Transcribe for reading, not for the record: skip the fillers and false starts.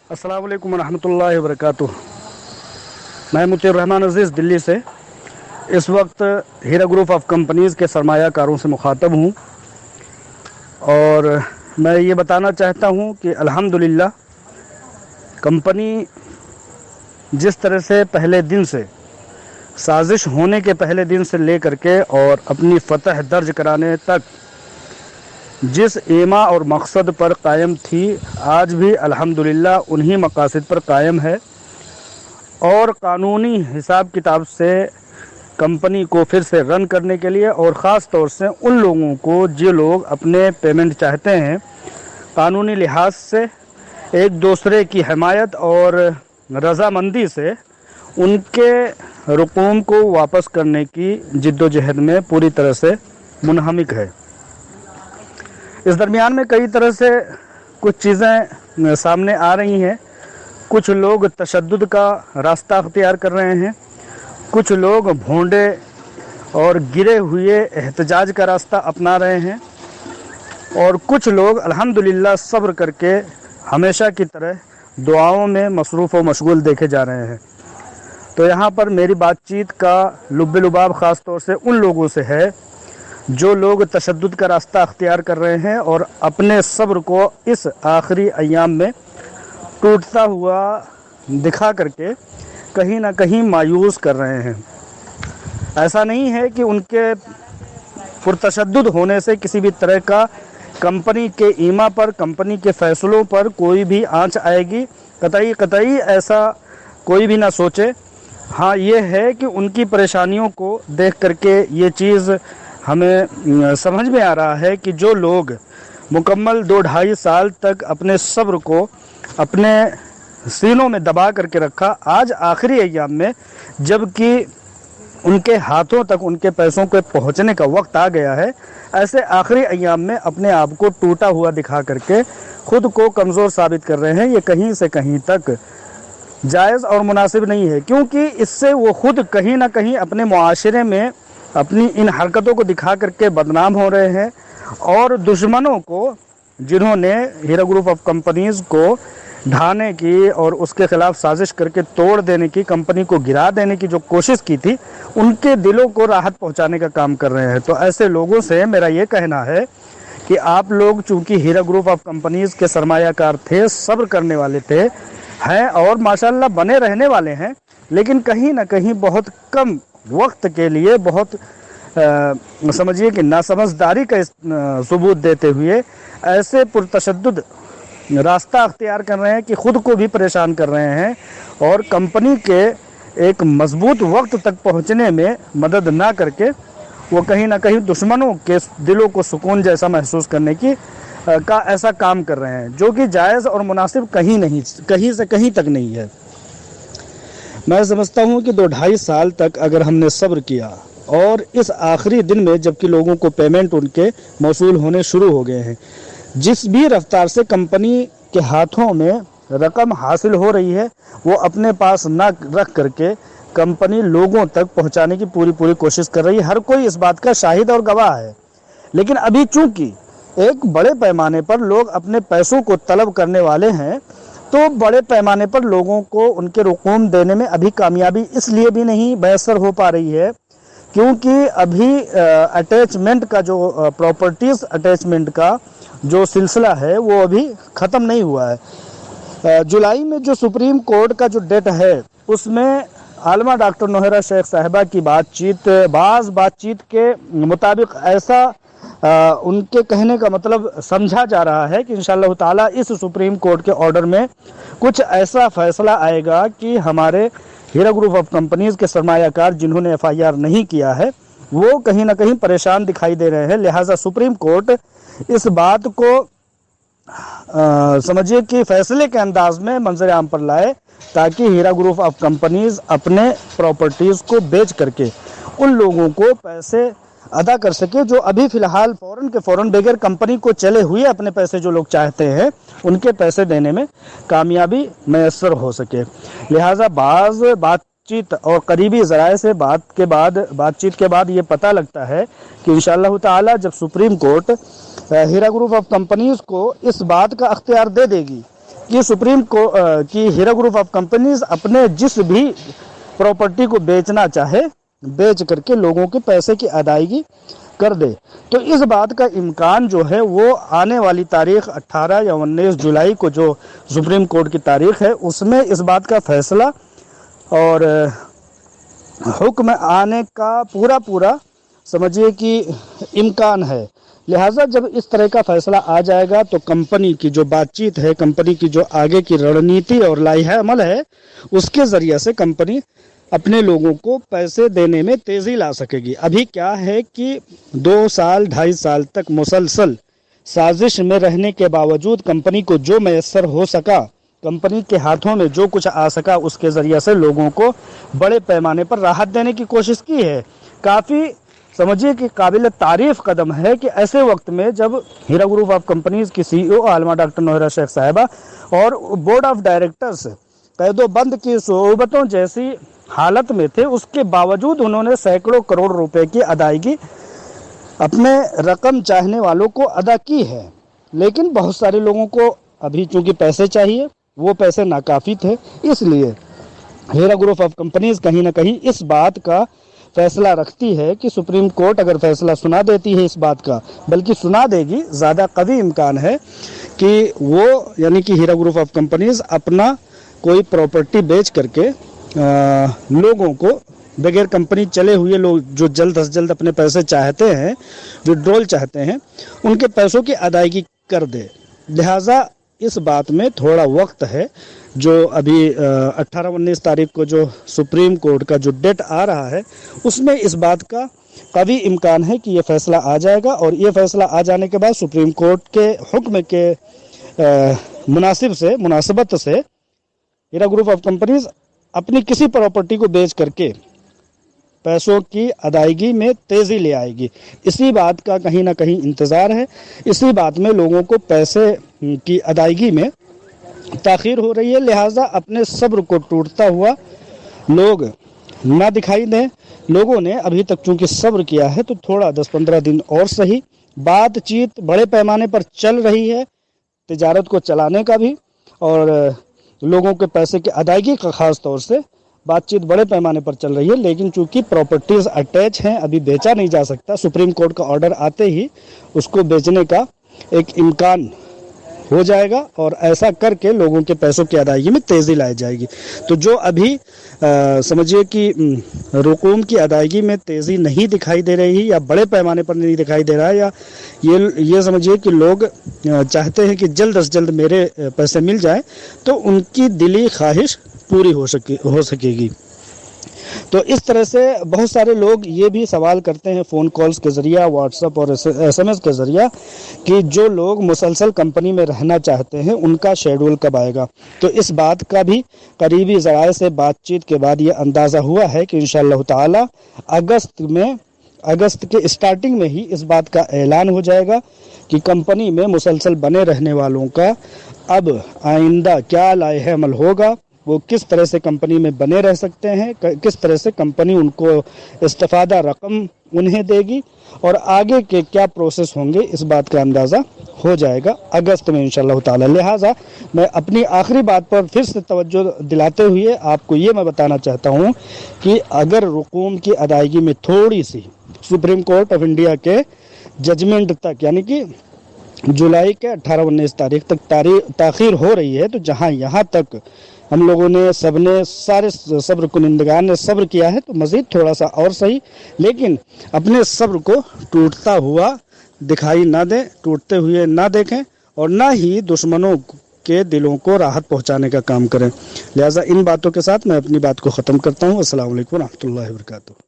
السلام علیکم ورحمۃ اللہ وبرکاتہ۔ میں مطیع الرحمان عزیز دلی سے اس وقت ہیرا گروپ آف کمپنیز کے سرمایہ کاروں سے مخاطب ہوں، اور میں یہ بتانا چاہتا ہوں کہ الحمدللہ کمپنی جس طرح سے پہلے دن سے سازش ہونے کے پہلے دن سے لے کر کے اور اپنی فتح درج کرانے تک جس ایما اور مقصد پر قائم تھی، آج بھی الحمدللہ انہی مقاصد پر قائم ہے، اور قانونی حساب کتاب سے کمپنی کو پھر سے رن کرنے کے لیے، اور خاص طور سے ان لوگوں کو جو لوگ اپنے پیمنٹ چاہتے ہیں، قانونی لحاظ سے ایک دوسرے کی حمایت اور رضامندی سے ان کے رقوم کو واپس کرنے کی جد و جہد میں پوری طرح سے منہمک ہے۔ اس درمیان میں کئی طرح سے کچھ چیزیں سامنے آ رہی ہیں۔ کچھ لوگ تشدد کا راستہ اختیار کر رہے ہیں، کچھ لوگ بھونڈے اور گرے ہوئے احتجاج کا راستہ اپنا رہے ہیں، اور کچھ لوگ الحمدللہ صبر کر کے ہمیشہ کی طرح دعاؤں میں مصروف و مشغول دیکھے جا رہے ہیں۔ تو یہاں پر میری بات چیت کا لب لباب خاص طور سے ان لوگوں سے ہے جو لوگ تشدد کا راستہ اختیار کر رہے ہیں اور اپنے صبر کو اس آخری ایام میں ٹوٹتا ہوا دکھا کر کے کہیں نہ کہیں مایوس کر رہے ہیں۔ ایسا نہیں ہے کہ ان کے پرتشدد ہونے سے کسی بھی طرح کا کمپنی کے ایما پر، کمپنی کے فیصلوں پر کوئی بھی آنچ آئے گی، قطعی ایسا کوئی بھی نہ سوچے۔ ہاں، یہ ہے کہ ان کی پریشانیوں کو دیکھ کر کے یہ چیز ہمیں سمجھ میں آ رہا ہے کہ جو لوگ مکمل 2-2.5 سال تک اپنے صبر کو اپنے سینوں میں دبا کر کے رکھا، آج آخری ایام میں جب کہ ان کے ہاتھوں تک ان کے پیسوں کے پہنچنے کا وقت آ گیا ہے، ایسے آخری ایام میں اپنے آپ کو ٹوٹا ہوا دکھا کر کے خود کو کمزور ثابت کر رہے ہیں، یہ کہیں سے کہیں تک جائز اور مناسب نہیں ہے، کیونکہ اس سے وہ خود کہیں نہ کہیں اپنے معاشرے میں اپنی ان حرکتوں کو دکھا کر کے بدنام ہو رہے ہیں، اور دشمنوں کو، جنہوں نے ہیرا گروپ آف کمپنیز کو ڈھانے کی اور اس کے خلاف سازش کر کے توڑ دینے کی، کمپنی کو گرا دینے کی جو کوشش کی تھی، ان کے دلوں کو راحت پہنچانے کا کام کر رہے ہیں۔ تو ایسے لوگوں سے میرا یہ کہنا ہے کہ آپ لوگ چونکہ ہیرا گروپ آف کمپنیز کے سرمایہ کار تھے، صبر کرنے والے تھے، ہیں اور ماشاءاللہ بنے رہنے والے ہیں، لیکن کہیں نہ کہیں بہت کم وقت کے لیے بہت سمجھیے کہ ناسمجھداری کا ثبوت دیتے ہوئے ایسے پرتشدد راستہ اختیار کر رہے ہیں کہ خود کو بھی پریشان کر رہے ہیں، اور کمپنی کے ایک مضبوط وقت تک پہنچنے میں مدد نہ کر کے وہ کہیں نہ کہیں دشمنوں کے دلوں کو سکون جیسا محسوس کرنے کی کا ایسا کام کر رہے ہیں، جو کہ جائز اور مناسب کہیں سے کہیں تک نہیں ہے۔ میں سمجھتا ہوں کہ 2-2.5 سال تک اگر ہم نے صبر کیا، اور اس آخری دن میں جبکہ لوگوں کو پیمنٹ ان کے موصول ہونے شروع ہو گئے ہیں، جس بھی رفتار سے کمپنی کے ہاتھوں میں رقم حاصل ہو رہی ہے، وہ اپنے پاس نہ رکھ کر کے کمپنی لوگوں تک پہنچانے کی پوری کوشش کر رہی ہے۔ ہر کوئی اس بات کا شاہد اور گواہ ہے، لیکن ابھی چونکہ ایک بڑے پیمانے پر لوگ اپنے پیسوں کو طلب کرنے والے ہیں، تو بڑے پیمانے پر لوگوں کو ان کے رقوم دینے میں ابھی کامیابی اس لیے بھی نہیں میسر ہو پا رہی ہے کیونکہ ابھی اٹیچمنٹ کا جو پراپرٹیز اٹیچمنٹ کا جو سلسلہ ہے وہ ابھی ختم نہیں ہوا ہے۔ جولائی میں جو سپریم کورٹ کا جو ڈیٹ ہے، اس میں عالمہ ڈاکٹر نوہرہ شیخ صاحبہ کی بات چیت کے مطابق ایسا ان کے کہنے کا مطلب سمجھا جا رہا ہے کہ انشاءاللہ تعالی اس سپریم کورٹ کے آرڈر میں کچھ ایسا فیصلہ آئے گا کہ ہمارے ہیرا گروپ آف کمپنیز کے سرمایہ کار جنہوں نے FIR نہیں کیا ہے، وہ کہیں نہ کہیں پریشان دکھائی دے رہے ہیں، لہٰذا سپریم کورٹ اس بات کو سمجھیے کہ فیصلے کے انداز میں منظر عام پر لائے، تاکہ ہیرا گروپ آف کمپنیز اپنے پراپرٹیز کو بیچ کر کے ان لوگوں کو پیسے ادا کر سکے جو ابھی فی الحال فوراً بغیر کمپنی کو چلے ہوئے اپنے پیسے جو لوگ چاہتے ہیں ان کے پیسے دینے میں کامیابی میسر ہو سکے۔ لہٰذا بات چیت اور قریبی ذرائع سے بات چیت کے بعد یہ پتہ لگتا ہے کہ انشاءاللہ تعالی جب سپریم کورٹ ہیرا گروپ آف کمپنیز کو اس بات کا اختیار دے دے گی کہ کہ ہیرا گروپ آف کمپنیز اپنے جس بھی پراپرٹی کو بیچنا چاہے بیچ کر کے لوگوں کے پیسے کی ادائیگی کر دے. تو اس بات کا امکان جو ہے وہ آنے والی تاریخ 18 یا 19 جولائی کو جو سپریم کورٹ کی تاریخ ہے اس میں اس بات کا فیصلہ اور حکم آنے کا پورا سمجھیے کہ امکان ہے. لہٰذا جب اس طرح کا فیصلہ آ جائے گا تو کمپنی کی جو بات چیت ہے، کمپنی کی جو آگے کی رڑنیتی اور لائحہ عمل ہے، اس کے ذریعے سے کمپنی اپنے لوگوں کو پیسے دینے میں تیزی لا سکے گی. ابھی کیا ہے کہ 2 سال 2.5 سال تک مسلسل سازش میں رہنے کے باوجود کمپنی کو جو میسر ہو سکا، کمپنی کے ہاتھوں میں جو کچھ آ سکا، اس کے ذریعے سے لوگوں کو بڑے پیمانے پر راحت دینے کی کوشش کی ہے. کافی سمجھیے کہ قابل تعریف قدم ہے کہ ایسے وقت میں جب ہیرا گروپ آف کمپنیز کی سی ای او عالمہ ڈاکٹر نوہرہ شیخ صاحبہ اور بورڈ آف ڈائریکٹرز قید و بند کی صعوبتوں جیسی حالت میں تھے، اس کے باوجود انہوں نے سینکڑوں کروڑ روپے کی ادائیگی اپنے رقم چاہنے والوں کو ادا کی ہے. لیکن بہت سارے لوگوں کو ابھی چونکہ پیسے چاہیے، وہ پیسے ناکافی تھے، اس لیے ہیرا گروپ آف کمپنیز کہیں نہ کہیں اس بات کا فیصلہ رکھتی ہے کہ سپریم کورٹ اگر فیصلہ سنا دیتی ہے اس بات کا، بلکہ سنا دے گی، زیادہ قوی امکان ہے کہ وہ یعنی کہ ہیرا گروپ آف کمپنیز اپنا کوئی پراپرٹی بیچ کر کے لوگوں کو بغیر کمپنی چلے ہوئے لوگ جو جلد از جلد اپنے پیسے چاہتے ہیں، وڈرول چاہتے ہیں، ان کے پیسوں کی ادائیگی کر دے. لہٰذا اس بات میں تھوڑا وقت ہے. جو ابھی 18-19 تاریخ کو جو سپریم کورٹ کا جو ڈیٹ آ رہا ہے، اس میں اس بات کا قوی امکان ہے کہ یہ فیصلہ آ جائے گا، اور یہ فیصلہ آ جانے کے بعد سپریم کورٹ کے حکم کے مناسبت سے ہیرا گروپ آف کمپنیز اپنی کسی پراپرٹی کو بیچ کر کے پیسوں کی ادائیگی میں تیزی لے آئے گی. اسی بات کا کہیں نہ کہیں انتظار ہے. اسی بات میں لوگوں کو پیسے کی ادائیگی میں تاخیر ہو رہی ہے. لہٰذا اپنے صبر کو ٹوٹتا ہوا لوگ نہ دکھائی دیں. لوگوں نے ابھی تک چونکہ صبر کیا ہے تو تھوڑا 10-15 دن اور صحیح. بات چیت بڑے پیمانے پر چل رہی ہے، تجارت کو چلانے کا بھی اور لوگوں کے پیسے کی ادائیگی کا خاص طور سے بات چیت بڑے پیمانے پر چل رہی ہے. لیکن چونکہ پراپرٹیز اٹیچ ہیں، ابھی بیچا نہیں جا سکتا. سپریم کورٹ کا آرڈر آتے ہی اس کو بیچنے کا ایک امکان ہو جائے گا، اور ایسا کر کے لوگوں کے پیسوں کی ادائیگی میں تیزی لائی جائے گی. تو جو ابھی سمجھیے کہ رقوم کی ادائیگی میں تیزی نہیں دکھائی دے رہی، یا بڑے پیمانے پر نہیں دکھائی دے رہا، یا یہ سمجھیے کہ لوگ چاہتے ہیں کہ جلد از جلد میرے پیسے مل جائیں، تو ان کی دلی خواہش پوری ہو سکے گی. تو اس طرح سے بہت سارے لوگ یہ بھی سوال کرتے ہیں فون کالز کے ذریعہ، واٹس ایپ اور SMS کے ذریعہ، کہ جو لوگ مسلسل کمپنی میں رہنا چاہتے ہیں ان کا شیڈول کب آئے گا. تو اس بات کا بھی قریبی ذرائع سے بات چیت کے بعد یہ اندازہ ہوا ہے کہ انشاءاللہ تعالی اگست کے اسٹارٹنگ میں ہی اس بات کا اعلان ہو جائے گا کہ کمپنی میں مسلسل بنے رہنے والوں کا اب آئندہ کیا لائحہ عمل ہوگا، وہ کس طرح سے کمپنی میں بنے رہ سکتے ہیں، کس طرح سے کمپنی ان کو استفادہ رقم انہیں دے گی، اور آگے کے کیا پروسیس ہوں گے، اس بات کا اندازہ ہو جائے گا اگست میں انشاءاللہ تعالی. لہٰذا میں اپنی آخری بات پر پھر سے توجہ دلاتے ہوئے آپ کو یہ میں بتانا چاہتا ہوں کہ اگر رقوم کی ادائیگی میں تھوڑی سی سپریم کورٹ آف انڈیا کے ججمنٹ تک، یعنی کہ جولائی کے 18-19 تاریخ تک تاخیر ہو رہی ہے، تو جہاں یہاں تک ہم لوگوں نے سارے صبر کنندگان نے صبر کیا ہے، تو مزید تھوڑا سا اور صحیح، لیکن اپنے صبر کو ٹوٹتا ہوا دکھائی نہ دیں، ٹوٹتے ہوئے نہ دیکھیں، اور نہ ہی دشمنوں کے دلوں کو راحت پہنچانے کا کام کریں. لہٰذا ان باتوں کے ساتھ میں اپنی بات کو ختم کرتا ہوں. السلام علیکم ورحمۃ اللہ وبرکاتہ.